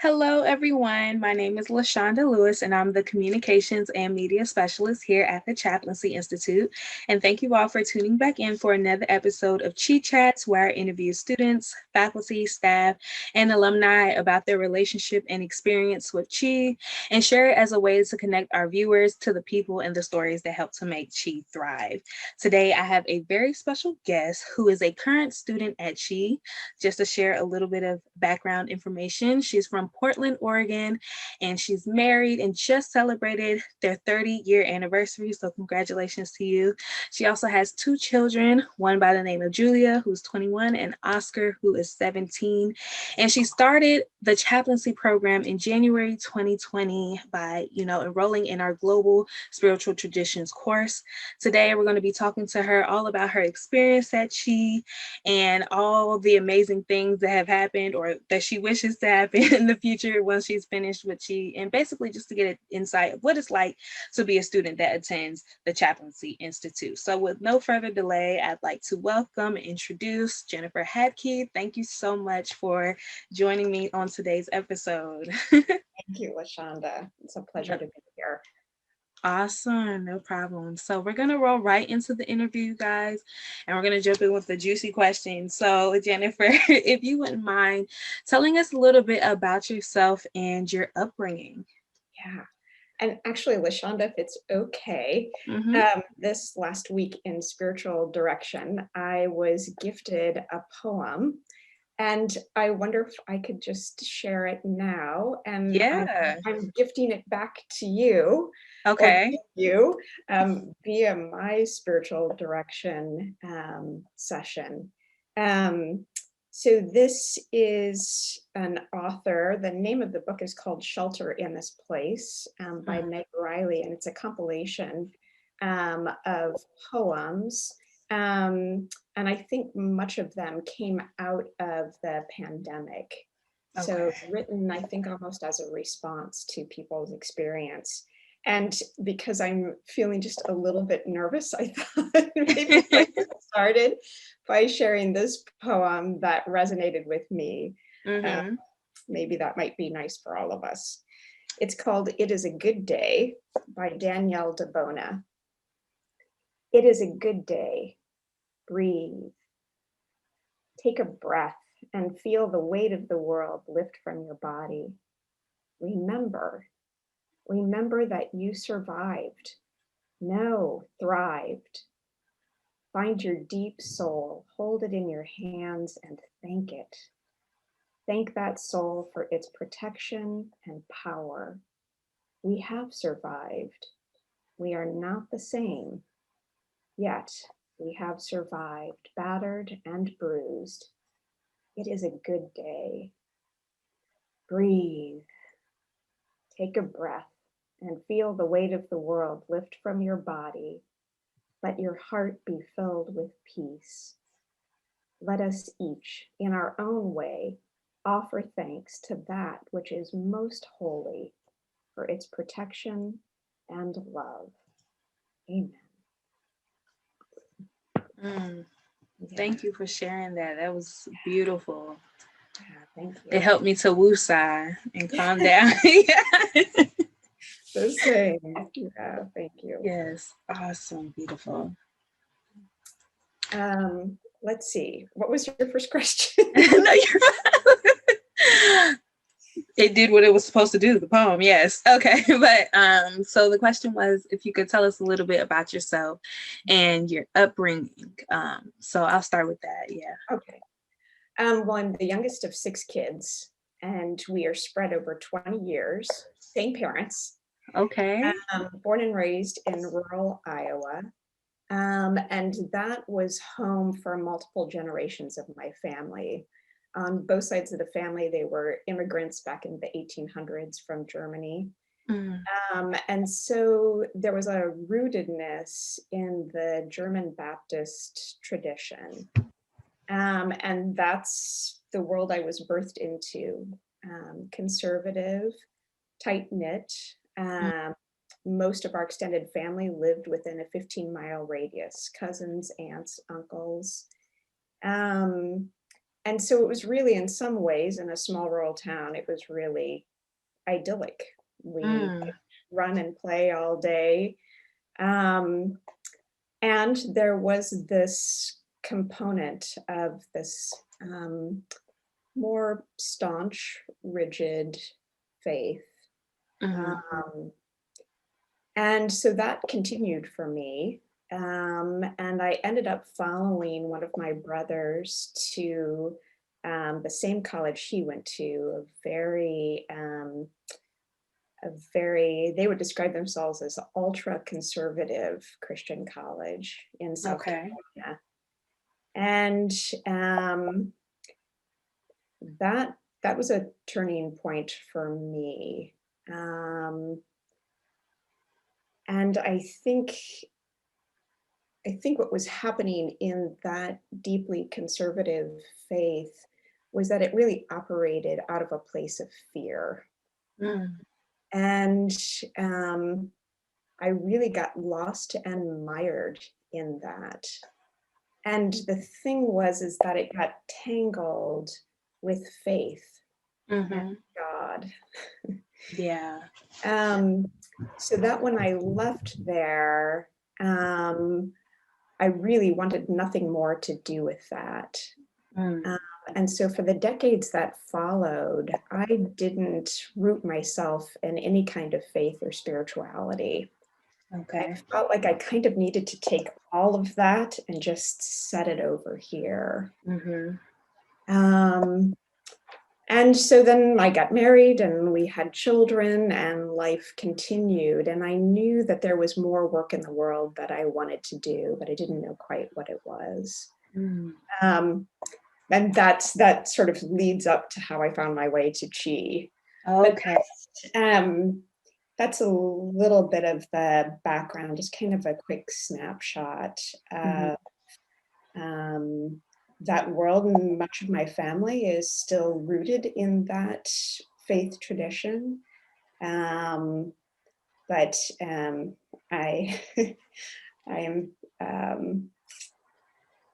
Hello, everyone. My name is LaShonda Lewis, and I'm the Communications and Media Specialist here at the Chaplaincy Institute. And thank you all for tuning back in for another episode of ChI Chats, where I interview students, faculty, staff, and alumni about their relationship and experience with ChI and share it as a way to connect our viewers to the people and the stories that help to make ChI thrive. Today, I have a very special guest who is a current student at ChI. Just to share a little bit of background information, she's from Portland, Oregon, and she's married and just celebrated their 30-year anniversary. So, congratulations to you. She also has two children, one by the name of Julia, who's 21, and Oscar, who is 17. And she started the chaplaincy program in January 2020 by, enrolling in our Global Spiritual Traditions course. Today, we're going to be talking to her all about her experience at ChI and all the amazing things that have happened or that she wishes to happen in the future once she's finished with ChI, and basically just to get an insight of what it's like to be a student that attends the Chaplaincy Institute. So with no further delay, I'd like to welcome and introduce Jennifer Hadkey. Thank you so much for joining me on today's episode. Thank you, LaShonda. It's a pleasure to be here. Awesome, no problem. So we're gonna roll right into the interview, guys, and we're gonna jump in with the juicy questions. So Jennifer, if you wouldn't mind telling us a little bit about yourself and your upbringing. Yeah. And actually, LaShonda, if it's okay, Mm-hmm. this last week in spiritual direction, I was gifted a poem. And I wonder if I could just share it now. And Yeah. I'm gifting it back to you or Okay. with you via my spiritual direction session. Um, so this is an author. The name of the book is called Shelter in This Place by Meg Riley, and it's a compilation of poems. And I think much of them came out of the pandemic. So Okay. written, I think, almost as a response to people's experience. And because I'm feeling just a little bit nervous, I thought maybe if I get started by sharing this poem that resonated with me, uh, Mm-hmm. maybe that might be nice for all of us. It's called It Is a Good Day by Danielle DeBona. It is a good day. Breathe. Take a breath and feel the weight of the world lift from your body. Remember, remember that you survived. No, thrived. Find your deep soul, hold it in your hands and thank it. Thank that soul for its protection and power. We have survived. We are not the same, yet we have survived, battered and bruised. It is a good day. Breathe. Take a breath and feel the weight of the world lift from your body. Let your heart be filled with peace. Let us each, in our own way, offer thanks to that which is most holy for its protection and love. Amen. Yeah, Thank you for sharing that. That was beautiful. yeah, thank It you. helped me to woosah and calm down. Yeah. The same. Yeah, thank you. Yes. Awesome. Beautiful. Let's see. What was your first question? No, you're fine. It did what it was supposed to do, the poem, yes. Okay. But so the question was if you could tell us a little bit about yourself and your upbringing. So I'll start with that. Yeah. Okay. Well, I'm the youngest of six kids, and we are spread over 20 years. Same parents, Okay. born and raised in rural Iowa. And that was home for multiple generations of my family. On both sides of the family, they were immigrants back in the 1800s from Germany. Mm, And so there was a rootedness in the German Baptist tradition. And that's the world I was birthed into. Conservative, tight knit. mm, Most of our extended family lived within a 15-mile radius, cousins, aunts, uncles. Um, And so it was really, in some ways, in a small rural town, it was really idyllic. We Mm, could run and play all day. Um, and there was this component of this more staunch, rigid faith. mhm. Um, and so that continued for me. And I ended up following one of my brothers to the same college he went to, they would describe themselves as ultra conservative Christian college in South Okay. Carolina. And that that was a turning point for me. Um, and I think what was happening in that deeply conservative faith was that it really operated out of a place of fear. Mm, And um, I really got lost and mired in that. And the thing was is that it got tangled with faith and mhm. God. Yeah. Um, so that when I left there, I really wanted nothing more to do with that. Mm, Um, and so for the decades that followed, I didn't root myself in any kind of faith or spirituality. I okay. felt like I kind of needed to take all of that and just set it over here. Mhm. Um, and so then I got married and we had children and life continued. And I knew that there was more work in the world that I wanted to do, but I didn't know quite what it was. Mm. Um, and that sort of leads up to how I found my way to Chi. But Okay. um, that's a little bit of the background, just kind of a quick snapshot. Mhm. Um, that world, and much of my family is still rooted in that faith tradition. Um, but I, I am, um,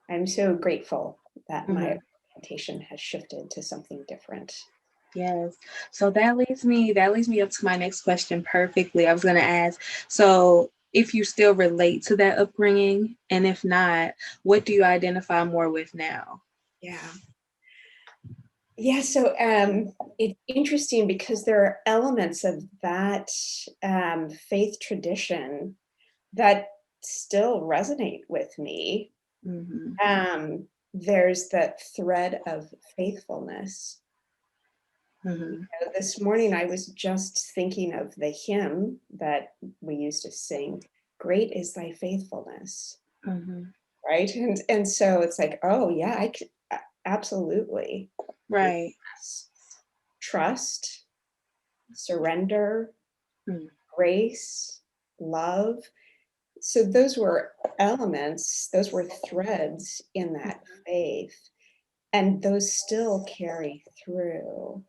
I'm so grateful that my Mhm. orientation has shifted to something different. Yes. So that leads me up to my next question perfectly. I was going to ask, so if you still relate to that upbringing, and if not, what do you identify more with now? Yeah. Yeah, so it's interesting because there are elements of that faith tradition that still resonate with me. Mhm. There's that thread of faithfulness. Mhm. This morning, I was just thinking of the hymn that we used to sing, "Great is thy faithfulness," Mhm. right? And so it's like, oh yeah, absolutely. Right. Yes. Trust, surrender, Mm. grace, love. So those were elements, those were threads in that faith, and those still carry through.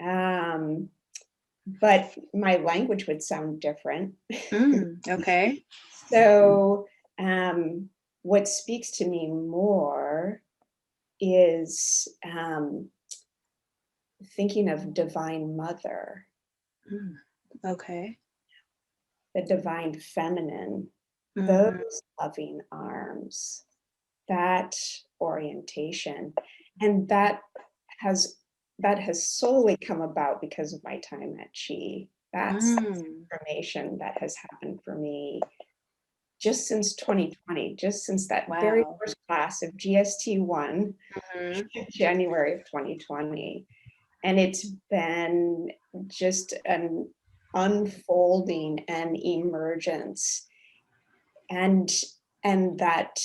Um, but my language would sound different. Okay. So, what speaks to me more is thinking of Divine Mother, Mm. Okay. the divine feminine, Mhm. those loving arms, that orientation. And has that has solely come about because of my time at Chi. That's Mm. transformation that has happened for me just since 2020, just since that very Wow. first class of GST1, Mhm. January of 2020. And it's been just an unfolding and emergence, and that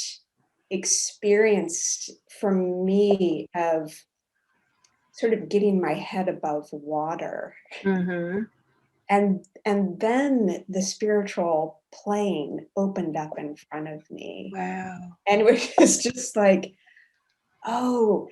experience for me of sort of getting my head above water, Mhm. and then the spiritual plane opened up in front of me, Wow. and it was just like, oh,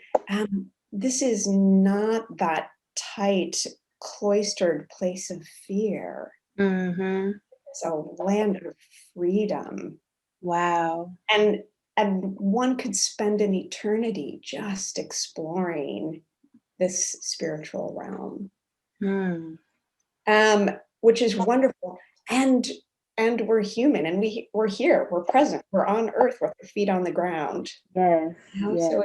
this is not that tight, cloistered place of fear. Mhm. It's a land of freedom. Wow. And and one could spend an eternity just exploring this spiritual realm, Mm. which is wonderful. And we're human, and we're here, we're present, we're on earth with our feet on the ground. Yes, So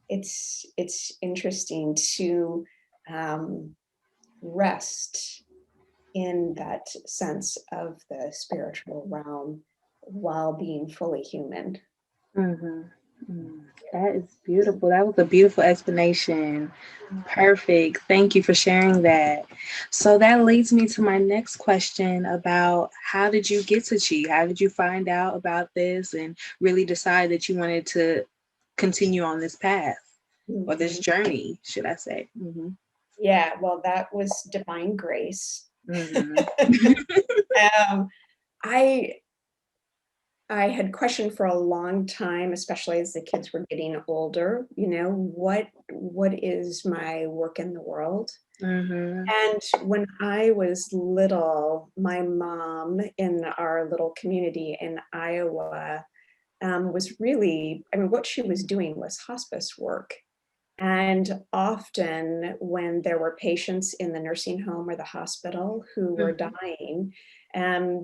yes. it's interesting to rest in that sense of the spiritual realm while being fully human. Mhm. Mm. That is beautiful. That was a beautiful explanation. Perfect. Thank you for sharing that. So that leads me to my next question about how did you get to Chi? How did you find out about this and really decide that you wanted to continue on this path or this Mhm. journey, should I say? Mm-hmm. Yeah, well, that was divine grace. Mm-hmm. um, I I had questioned for a long time, especially as the kids were getting older, what is my work in the world? Mm-hmm. And when I was little, my mom in our little community in Iowa was really, I mean, what she was doing was hospice work. And often, when there were patients in the nursing home or the hospital who were Mm-hmm. dying,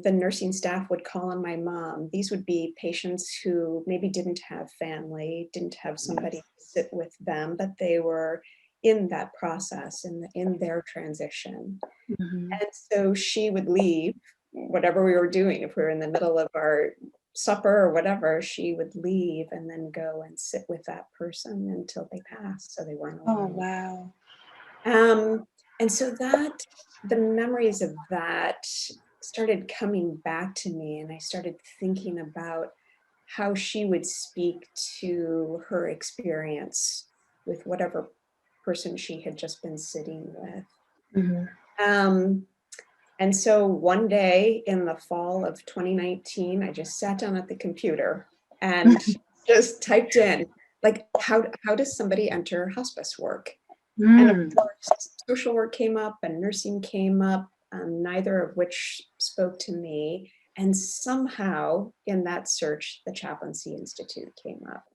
the nursing staff would call on my mom. These would be patients who maybe didn't have family, didn't have somebody Yes. to sit with them, but they were in that process, in their transition. Mm-hmm. And so she would leave whatever we were doing. If we were in the middle of our supper or whatever, she would leave and then go and sit with that person until they passed, so they weren't Oh, alone. wow. Um, and so the memories of that started coming back to me, and I started thinking about how she would speak to her experience with whatever person she had just been sitting with. Mm-hmm. Um, and so one day in the fall of 2019, I just sat down at the computer and just typed in, like, how does somebody enter hospice work? And of Mm. course, social work came up and nursing came up, neither of which spoke to me. And somehow in that search, the Chaplaincy Institute came up.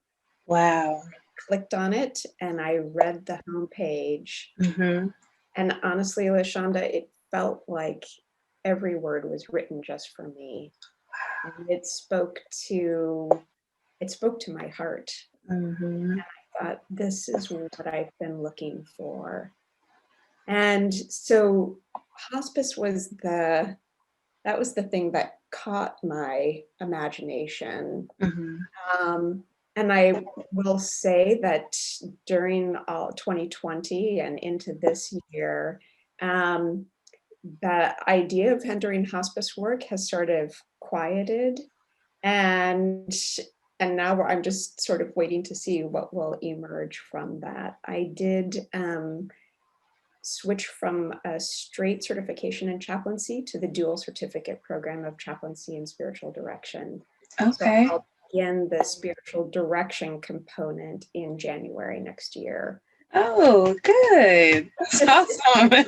Wow. Clicked on it and I read the homepage. Mm-hmm. And honestly, Lashonda, it felt like every word was written just for me. And it spoke to my heart. Mm-hmm. I thought, this is what I've been looking for. And so hospice was that was the thing that caught my imagination. Mm-hmm. Um, and I will say that during all 2020 and into this year, um, the idea of entering hospice work has sort of quieted, and now I'm just sort of waiting to see what will emerge from that. I did switch from a straight certification in chaplaincy to the dual certificate program of chaplaincy and spiritual direction. So Okay. I'll begin the spiritual direction component in January next year. Oh, good. That's awesome.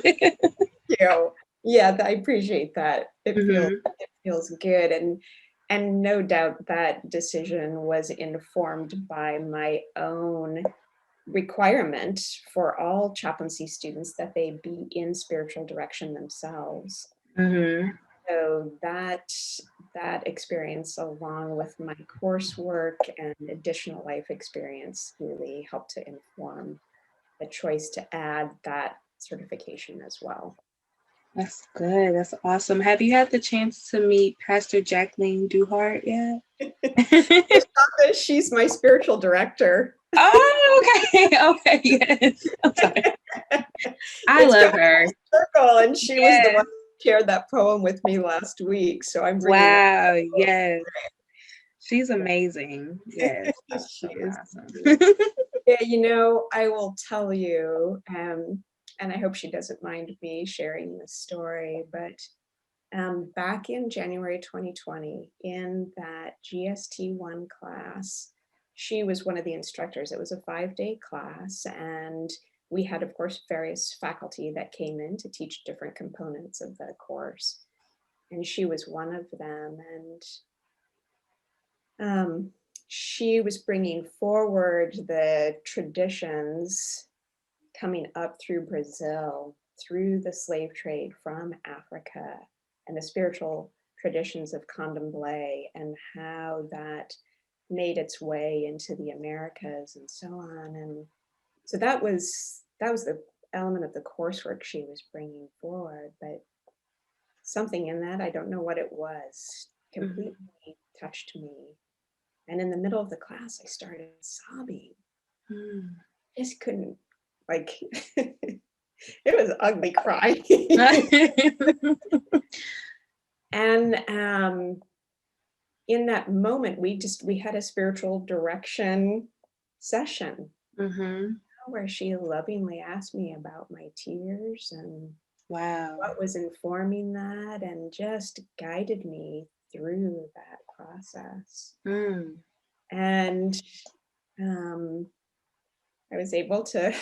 Yeah, I appreciate that. Mm-hmm. It feels good, and no doubt that decision was informed by my own requirement for all chaplaincy students that they be in spiritual direction themselves. Mm-hmm. So that experience, along with my coursework and additional life experience, really helped to inform the choice to add that certification as well. That's good. That's awesome. Have you had the chance to meet Pastor Jacqueline Duhart yet? She's my spiritual director. Oh, okay. Okay. Yes. I'm sorry. I It's love come her. full circle, and she was the Yes. one who shared that poem with me last week. So I'm bringing that. Wow. Yes. She's amazing. Yes. That's She so is. awesome. Yeah, I will tell you, and I hope she doesn't mind me sharing this story, but back in January 2020, in that GST1 class, she was one of the instructors. It was a 5-day class, and we had, of course, various faculty that came in to teach different components of the course. And she was one of them. And she was bringing forward the traditions coming up through Brazil, through the slave trade from Africa, and the spiritual traditions of candomblé, and how that made its way into the Americas and so on. And so that was the element of the coursework she was bringing forward. But something in that, I don't know what it was, completely touched me. And in the middle of the class, I started sobbing. Just couldn't, like, it was ugly crying. And in that moment, we had a spiritual direction session where she lovingly asked me about my tears and Wow. what was informing that, and just guided me through that process. And I was able to,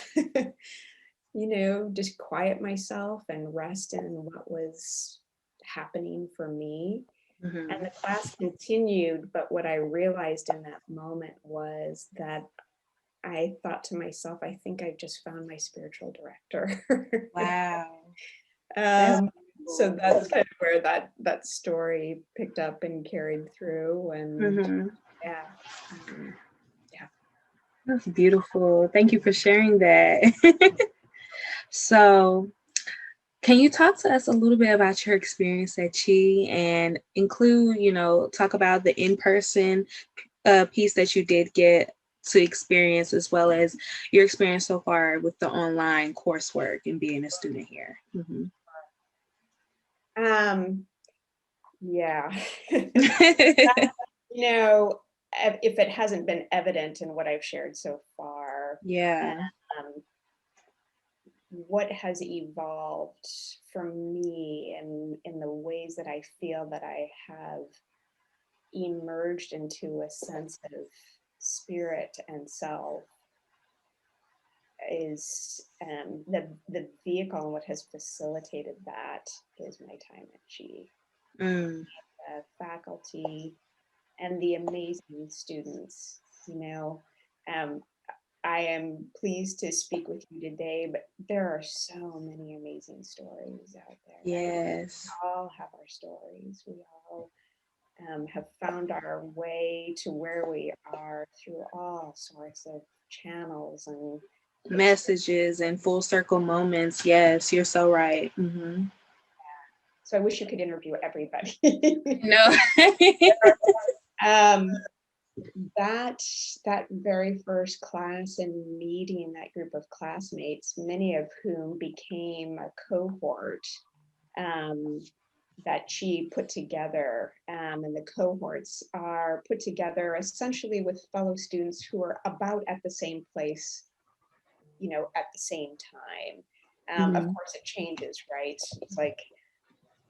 just quiet myself and rest in what was happening for me. And the class continued, but what I realized in that moment was that I thought to myself, I think I've just found my spiritual director. Wow. So that's kind of where that story picked up and carried through. And yeah. That's beautiful. Thank you for sharing that. So, can you talk to us a little bit about your experience at ChI and include, talk about the in-person piece that you did get to experience, as well as your experience so far with the online coursework and being a student here? Yeah. If it hasn't been evident in what I've shared so far, Yeah. what has evolved for me in the ways that I feel that I have emerged into a sense of spirit and self is the vehicle, and what has facilitated that is my time at ChI. The faculty and the amazing students. I am pleased to speak with you today, but there are so many amazing stories out there. Yes. We all have our stories. We all have found our way to where we are through all sorts of channels and messages and full circle moments. Yes, you're so right. So I wish you could interview everybody. No. That very first class and meeting that group of classmates, many of whom became a cohort that ChI put together, and the cohorts are put together essentially with fellow students who are about at the same place, at the same time. Of course, it changes, right? It's like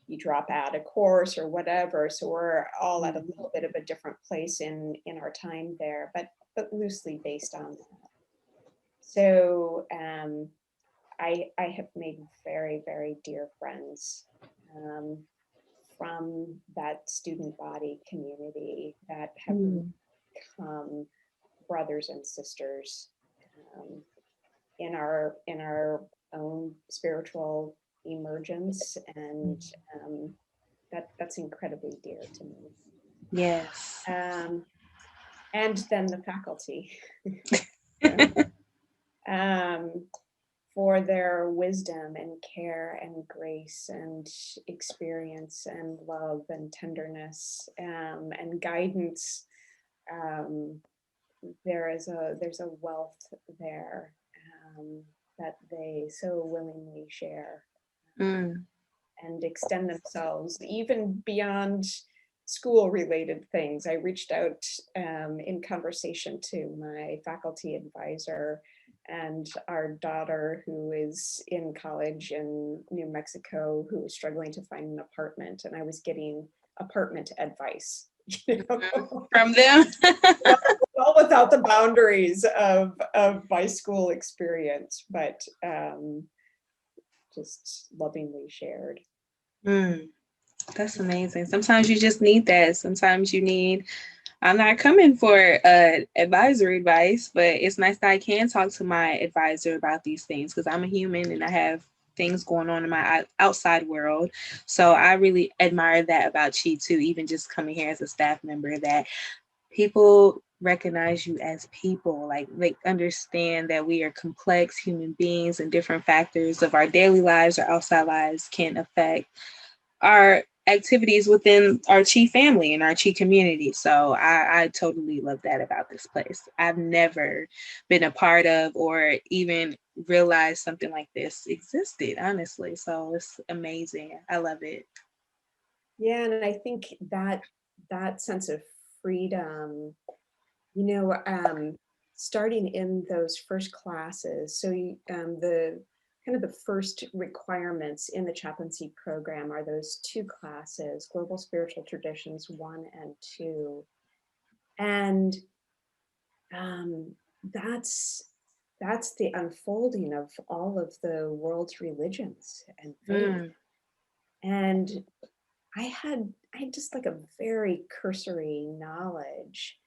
you drop out a course or whatever, so we're all at a little bit of a different place in our time there, but loosely based on that. So I have made very, very dear friends from that student body community that have become brothers and sisters in our own spiritual emergence, and that's incredibly dear to me. Yes. And then the faculty for their wisdom and care and grace and experience and love and tenderness and guidance. There's a wealth there that they so willingly share and extend themselves even beyond school related things. I reached out in conversation to my faculty advisor and our daughter, who is in college in New Mexico, who is struggling to find an apartment, and I was getting apartment advice from them. all without the boundaries of my school experience, but just lovingly shared. That's amazing. Sometimes you just need that. Sometimes you need I'm not coming for advisory advice, but it's nice that I can talk to my advisor about these things because I'm a human and I have things going on in my outside world. So I really admire that about Chi too, even just coming here as a staff member, that people recognize you as people, like they understand that we are complex human beings and different factors of our daily lives or outside lives can affect our activities within our Chi family and our Chi community. So I totally love that about this place. I've never been a part of or even realized something like this existed, honestly. So it's amazing. I love it. Yeah, and I think that sense of freedom, you know, starting in those first classes. So the kind of the first requirements in the chaplaincy program are those two classes, Global Spiritual Traditions 1 and 2. And um, that's that's the unfolding of all of the world's religions and faith. Mm, And I had just like a very cursory knowledge,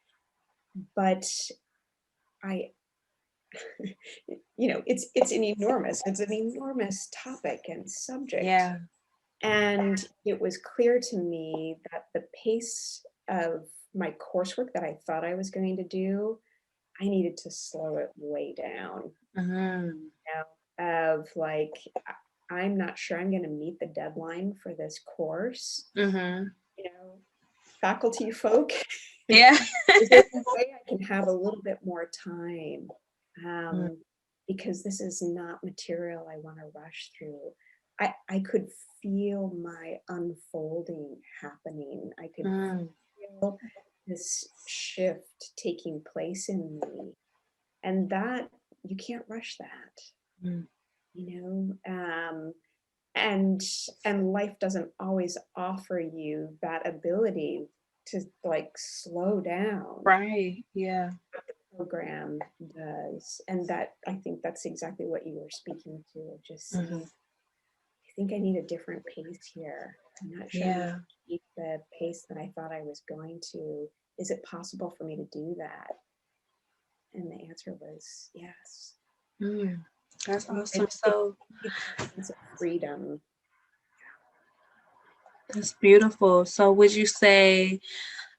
but I it's an enormous topic and subject. yeah. And it was clear to me that the pace of my coursework that I thought I was going to do, I needed to slow it way down. Mm, Of like, I'm not sure I'm going to meet the deadline for this course. mm-hmm. You know, faculty folk, Yeah. is there a way I can have a little bit more time? Mm, Um, because this is not material I want to rush through. I could feel my unfolding happening. I could mm, feel this shift taking place in me. And that, you can't rush that, mm, you know? And life doesn't always offer you that ability to like slow down. right. Yeah. Program does, and that, I think that's exactly what you were speaking to, just Mm-hmm. saying, I think I need a different pace here. I'm not sure I'm going to Yeah. keep the pace that I thought I was going to. Is it possible for me to do that? And the answer was yes. Mm, that's I awesome. just think So I need that sense of freedom. that's beautiful. So would you say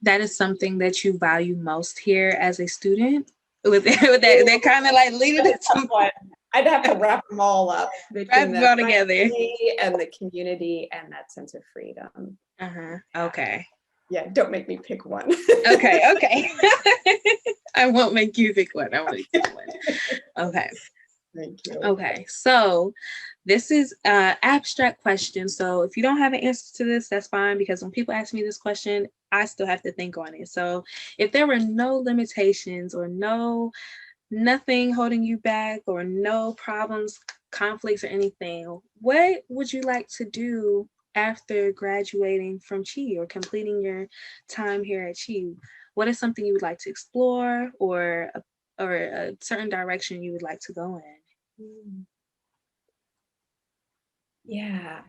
that is something that you value most here as a student? With that kind of like leading That's a tough into one. I'd have to wrap them all up between wrap it the all together. family and the community and that sense of freedom. Uh-huh. Okay. Yeah, don't make me pick one. Okay. Okay. I won't make you pick one. I want to pick one. Okay. Thank you. Okay. So this is abstract question. So if you don't have an answer to this, that's fine because when people ask me this question, I still have to think on it. So if there were no limitations or nothing holding you back or no problems, conflicts, or anything, what would you like to do after graduating from CHI or completing your time here at CHI? What is something you would like to explore or a certain direction you would like to go in? Mm. Yeah.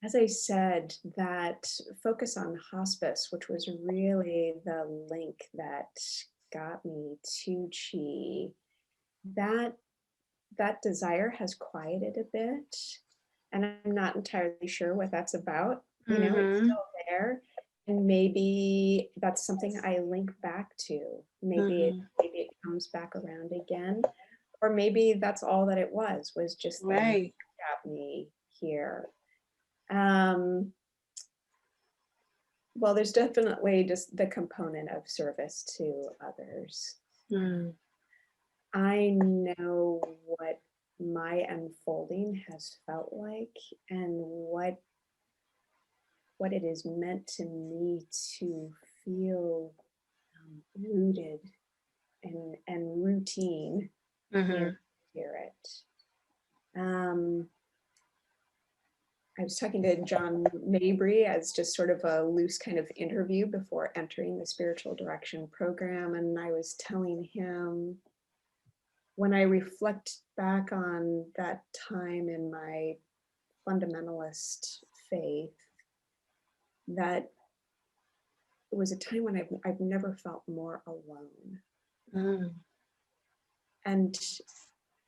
As I said, that focus on hospice, which was really the link that got me to Chi, that that desire has quieted a bit. And I'm not entirely sure what that's about. You know, it's Mm-hmm. still there. And maybe that's something I link back to. Mm-hmm. Maybe it comes back around again. Or maybe that's all that it was just the link Right. that got me here. Um, well, there's definitely just the component of service to others. Mm, I know what my unfolding has felt like and what it is meant to me to feel rooted and routine in mm-hmm. spirit. Um, I was talking to John Mabry as just sort of a loose kind of interview before entering the spiritual direction program. And I was telling him, when I reflect back on that time in my fundamentalist faith, that it was a time when I've never felt more alone. Mm. And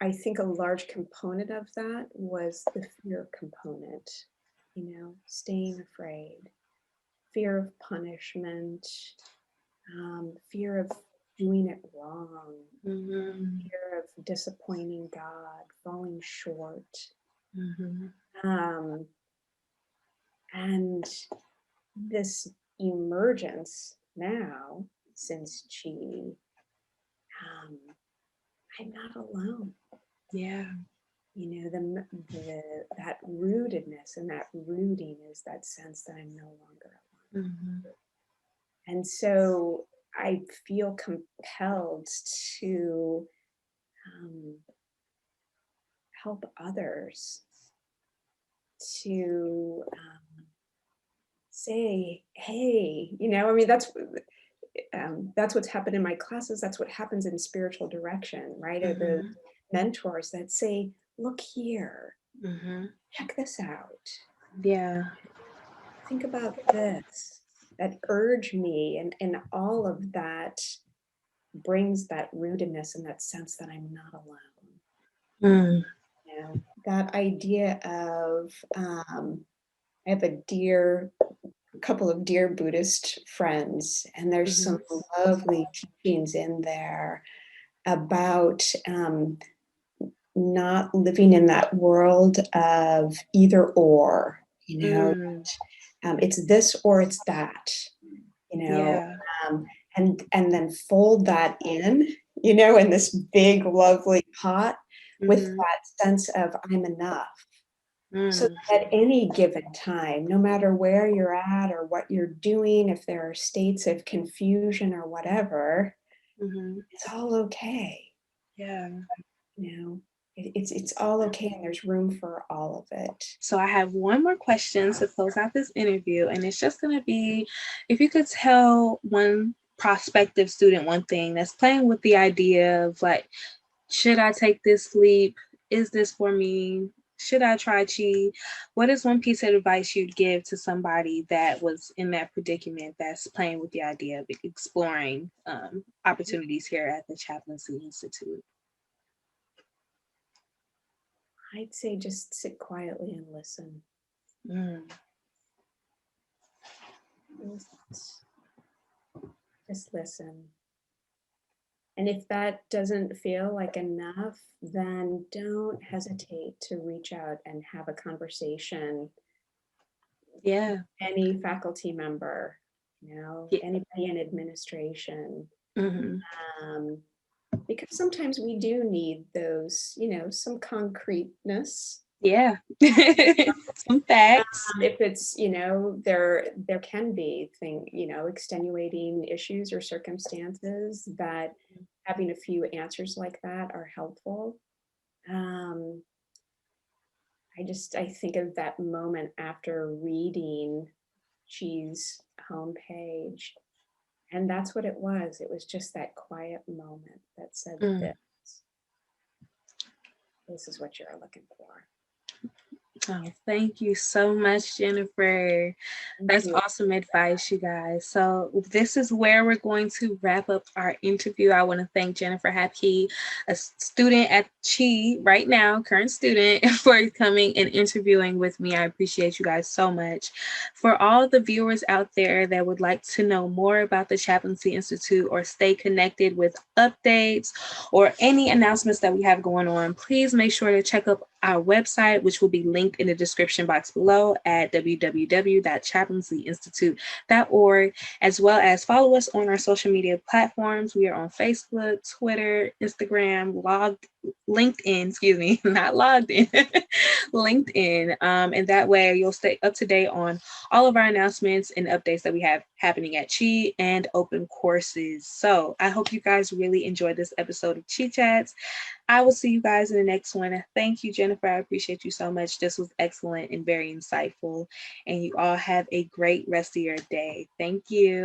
I think a large component of that was the fear component, staying afraid, fear of punishment, fear of doing it wrong, Mhm. fear of disappointing God, falling short. Mhm. Um, and this emergence now, since ChI, um, I'm not alone. Yeah. That rootedness and that rooting is that sense that I'm no longer alone. Mhm. And so I feel compelled to um, help others to say, hey, I mean, that's what's happened in my classes. That's what happens in spiritual direction, right? Are the Mhm. mentors that say, look here, Mhm. check this out. Yeah. Think about this. That urge me, and all of that brings that rootedness and that sense that I'm not alone. Mm. That idea of I have couple of dear Buddhist friends, and there's some Mhm. lovely teachings in there about not living in that world of either or, Mm. it's this or it's that, you know, Yeah. um, and then fold that in this big, lovely pot with Mhm. that sense of I'm enough. So Mm. at any given time, no matter where you're at or what you're doing, if there are states of confusion or whatever, Mhm. it's all okay. Yeah. You know, it's all okay, and there's room for all of it. So I have one more question to close out this interview, and it's just going to be if you could tell one prospective student one thing that's playing with the idea of like, should I take this leap? Is this for me? Should I try ChI? What is one piece of advice you'd give to somebody that was in that predicament that's playing with the idea of exploring opportunities here at the Chaplaincy Institute? I'd say just sit quietly and listen. Mm. Just just listen. And if that doesn't feel like enough, then don't hesitate to reach out and have a conversation. Yeah. Any faculty member, Yeah. anybody in administration, Hmm. um, because sometimes we do need those, some concreteness. Yeah. Some facts. If it's, there can be extenuating issues or circumstances that having a few answers like that are helpful. Um, I think of that moment after reading ChI's homepage, and that's what it was. It was just that quiet moment that said, Mm. this is what you're looking for. Oh, thank you so much, Jennifer. Thank That's you. awesome advice, you guys. So this is where we're going to wrap up our interview. I want to thank Jennifer Hapke, a student at ChI right now, current student, for coming and interviewing with me. I appreciate you guys so much. For all the viewers out there that would like to know more about the Chaplaincy Institute or stay connected with updates or any announcements that we have going on, please make sure to check up our website, which will be linked in the description box below at www.chaplaincyinstitute.org, as well as follow us on our social media platforms. We are on Facebook, Twitter, Instagram, LinkedIn, excuse me, not logged in, LinkedIn. And that way you'll stay up to date on all of our announcements and updates that we have happening at ChI and open courses. So I hope you guys really enjoyed this episode of ChI Chats. I will see you guys in the next one. Thank you, Jennifer. I appreciate you so much. This was excellent and very insightful. And you all have a great rest of your day. Thank you.